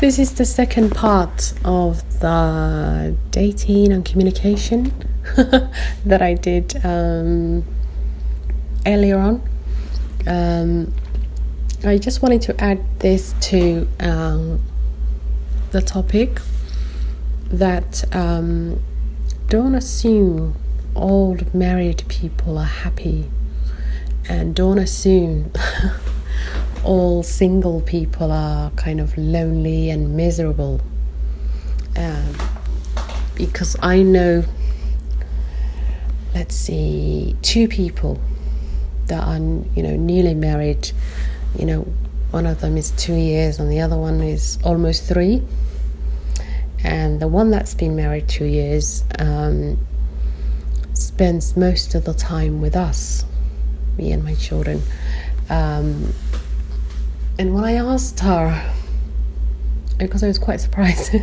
This is the second part of the dating and communication that I did earlier on. I just wanted to add this to the topic that don't assume all married people are happy, and don't assume all single people are kind of lonely and miserable, because I know, let's see, two people that are newly married. One of them is 2 years and the other one is almost 3, and the one that's been married 2 years spends most of the time with us, me and my children. And when I asked her, because I was quite surprised,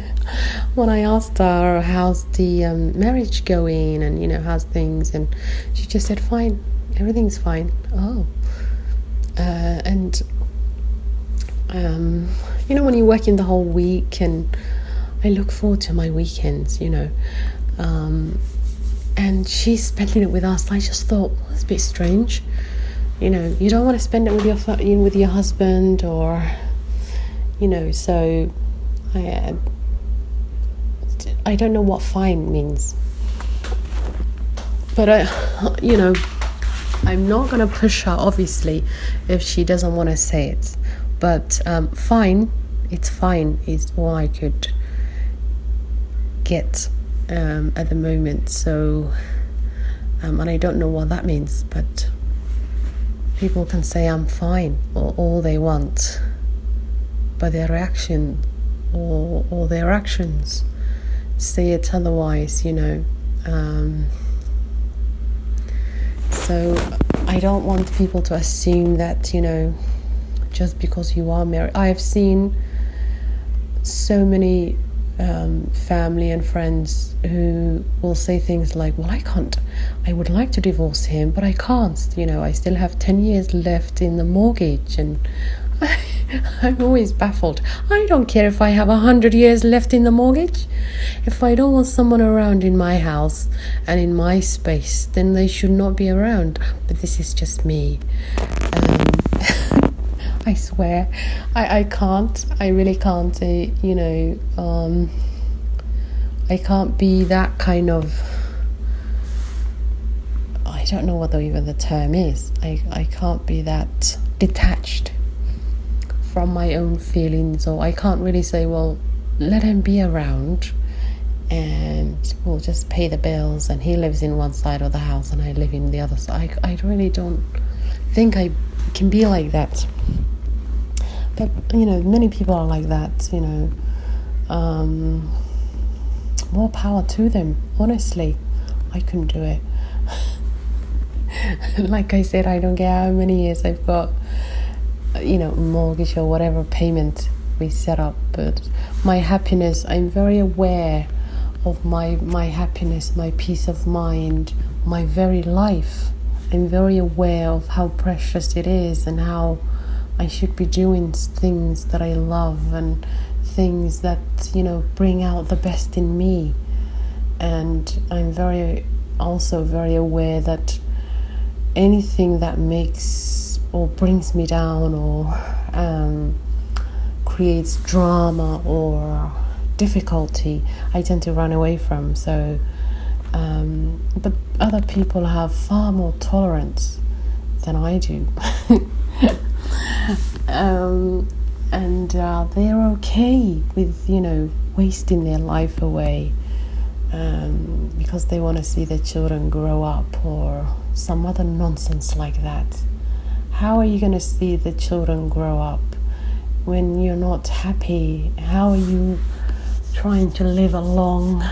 when I asked her how's the marriage going and how's things, and she just said fine, everything's fine. When you're working the whole week, and I look forward to my weekends, and she's spending it with us. I just thought, well, that's a bit strange. You don't want to spend it with your husband, or so I don't know what fine means, but I'm not gonna push her, obviously, if she doesn't want to say it. But fine, it's fine is all I could get at the moment. So and I don't know what that means, but people can say I'm fine or all they want, but their reaction or their actions say it otherwise, So I don't want people to assume that, just because you are married. I have seen so many family and friends who will say things like, well, I would like to divorce him, but I can't, I still have 10 years left in the mortgage. And I'm always baffled. I don't care if I have 100 years left in the mortgage. If I don't want someone around in my house and in my space, then they should not be around. But this is just me. I swear, I can't. I really can't. I can't be that kind of. I don't know what even the term is. I can't be that detached from my own feelings, or I can't really say, well, let him be around and we'll just pay the bills, and he lives in one side of the house and I live in the other side. I really don't think I can be like that. But many people are like that. More power to them. Honestly, I couldn't do it. Like I said, I don't care how many years I've got, mortgage or whatever payment we set up. But my happiness, I'm very aware of my happiness, my peace of mind, my very life. I'm very aware of how precious it is and how I should be doing things that I love and things that bring out the best in me. And I'm also very aware that anything that makes or brings me down or creates drama or difficulty, I tend to run away from. So but other people have far more tolerance than I do. And they're okay with wasting their life away because they want to see their children grow up or some other nonsense like that. How are you going to see the children grow up when you're not happy? How are you trying to live a long,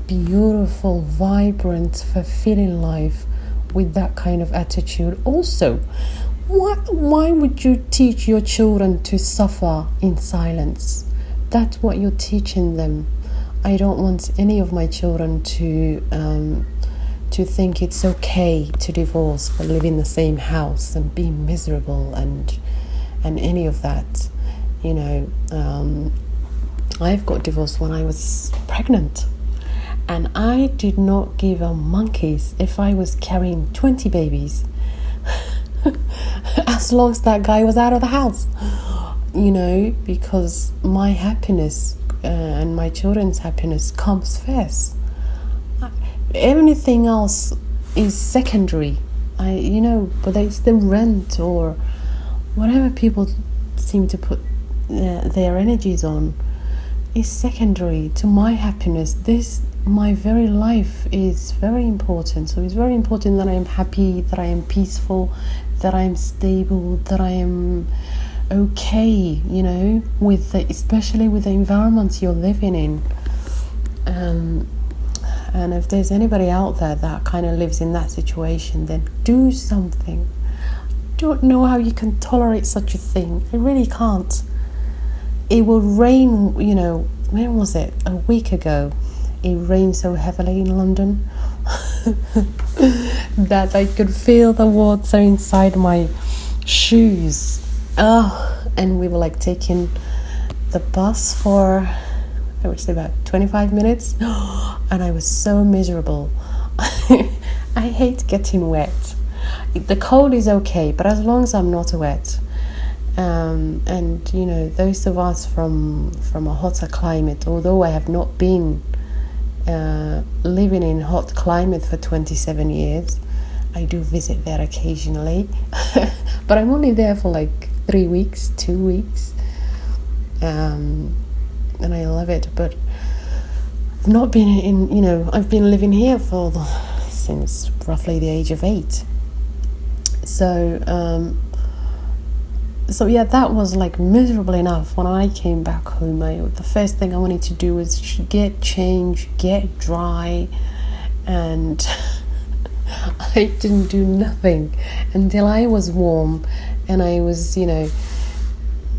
beautiful, vibrant, fulfilling life with that kind of attitude? Also, why would you teach your children to suffer in silence? That's what you're teaching them. I don't want any of my children to think it's okay to divorce or live in the same house and be miserable and any of that. You know, I've got divorced when I was pregnant, and I did not give a monkeys if I was carrying 20 babies as long as that guy was out of the house, you know, because my happiness and my children's happiness comes first. Everything else is secondary. Whether it's the rent or whatever people seem to put their energies on is secondary to my happiness. My very life is very important. So it's very important that I am happy, that I am peaceful, that I am stable, that I am okay, you know, especially with the environment you're living in. And if there's anybody out there that kind of lives in that situation, then do something. I don't know how you can tolerate such a thing. I really can't. It will rain, you know, when was it? A week ago. It rained so heavily in London that I could feel the water inside my shoes. And we were like taking the bus for, I would say, about 25 minutes. And I was so miserable. I hate getting wet. The cold is okay, but as long as I'm not wet. And you know, those of us from a hotter climate, although I have not been living in hot climate for 27 years, I do visit there occasionally. But I'm only there for like 3 weeks, 2 weeks, and I love it. But I've not been in, you know, I've been living here since roughly the age of 8. So yeah, that was like miserable enough. When I came back home, the first thing I wanted to do was get changed, get dry, and I didn't do nothing until I was warm, and I was, you know,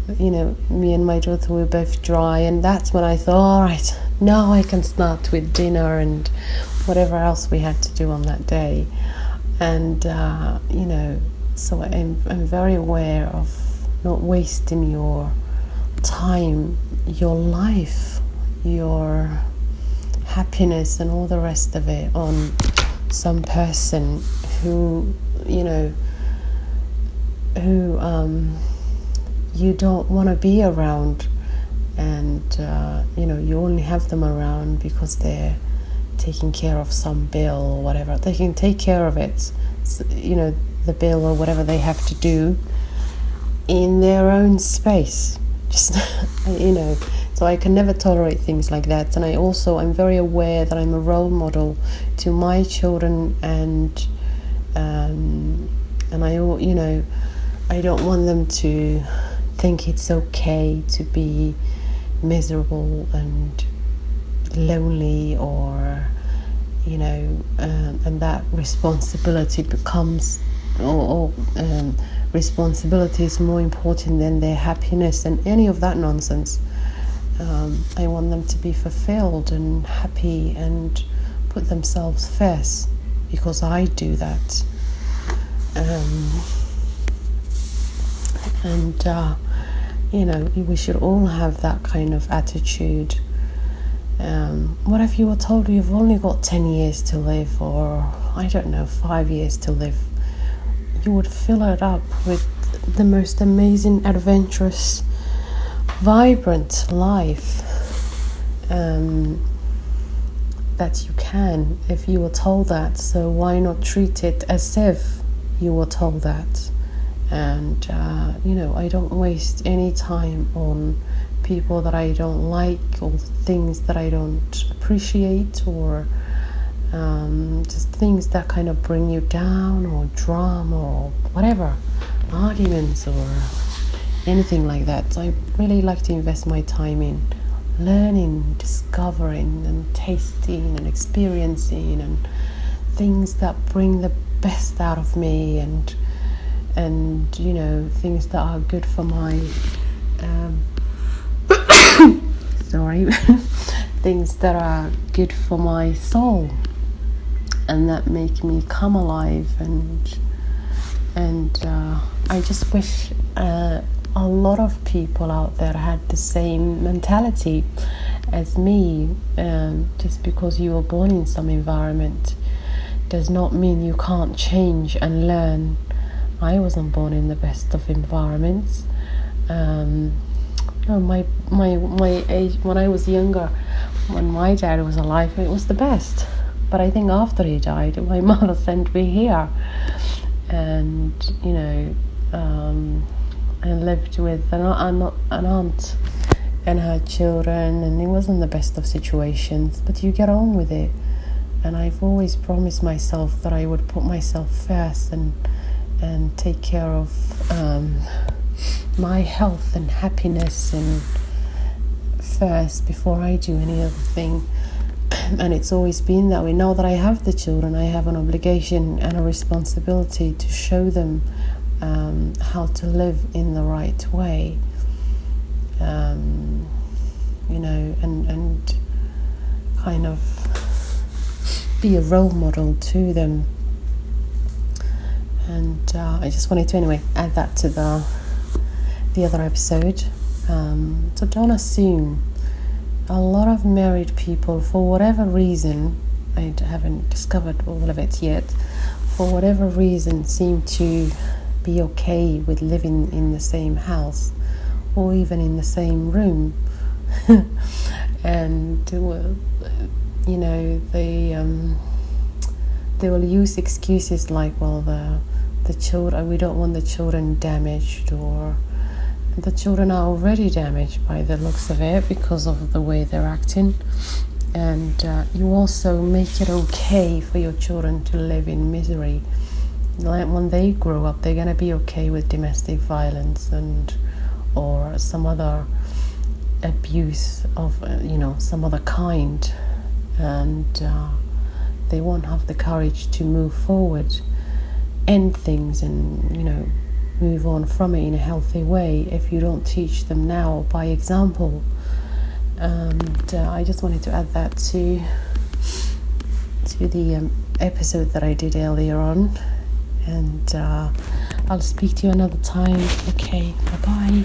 me and my daughter were both dry, and that's when I thought, all right, now I can start with dinner and whatever else we had to do on that day. And you know, so I'm very aware of not wasting your time, your life, your happiness and all the rest of it on some person who, you know, who you don't want to be around, and you know, you only have them around because they're taking care of some bill or whatever. They can take care of it, you know, the bill or whatever they have to do in their own space, just you know. So I can never tolerate things like that. And I'm very aware that I'm a role model to my children, and I, you know, I don't want them to think it's okay to be miserable and lonely, or you know, and that responsibility becomes, responsibility is more important than their happiness and any of that nonsense. I want them to be fulfilled and happy and put themselves first, because I do that. You know, we should all have that kind of attitude. What if you were told you've only got 10 years to live, or I don't know, 5 years to live? You would fill it up with the most amazing, adventurous, vibrant life that you can, if you were told that. So why not treat it as if you were told that? And you know, I don't waste any time on people that I don't like, or things that I don't appreciate, or just things that kind of bring you down, or drama, or whatever, arguments or anything like that. So I really like to invest my time in learning, discovering and tasting and experiencing, and things that bring the best out of me, and you know, things that are good for my things that are good for my soul, and that make me come alive. And I just wish a lot of people out there had the same mentality as me. Just because you were born in some environment does not mean you can't change and learn. I wasn't born in the best of environments. No, my age, when I was younger, when my dad was alive, it was the best. But I think after he died, my mother sent me here, and I lived with an aunt and her children, and it wasn't the best of situations, but you get on with it. And I've always promised myself that I would put myself first and take care of my health and happiness and first before I do any other thing. And it's always been that way. Now that I have the children, I have an obligation and a responsibility to show them how to live in the right way, and kind of be a role model to them. And I just wanted to anyway add that to the other episode. So don't assume. A lot of married people, for whatever reason, I haven't discovered all of it yet, for whatever reason seem to be okay with living in the same house or even in the same room. And they will use excuses like, well, the children, we don't want the children damaged, or the children are already damaged by the looks of it because of the way they're acting. And you also make it okay for your children to live in misery. Like when they grow up, they're going to be okay with domestic violence or some other abuse of some other kind, and they won't have the courage to move forward, end things, and move on from it in a healthy way if you don't teach them now by example. And I just wanted to add that to the episode that I did earlier on. And I'll speak to you another time. Okay, bye-bye.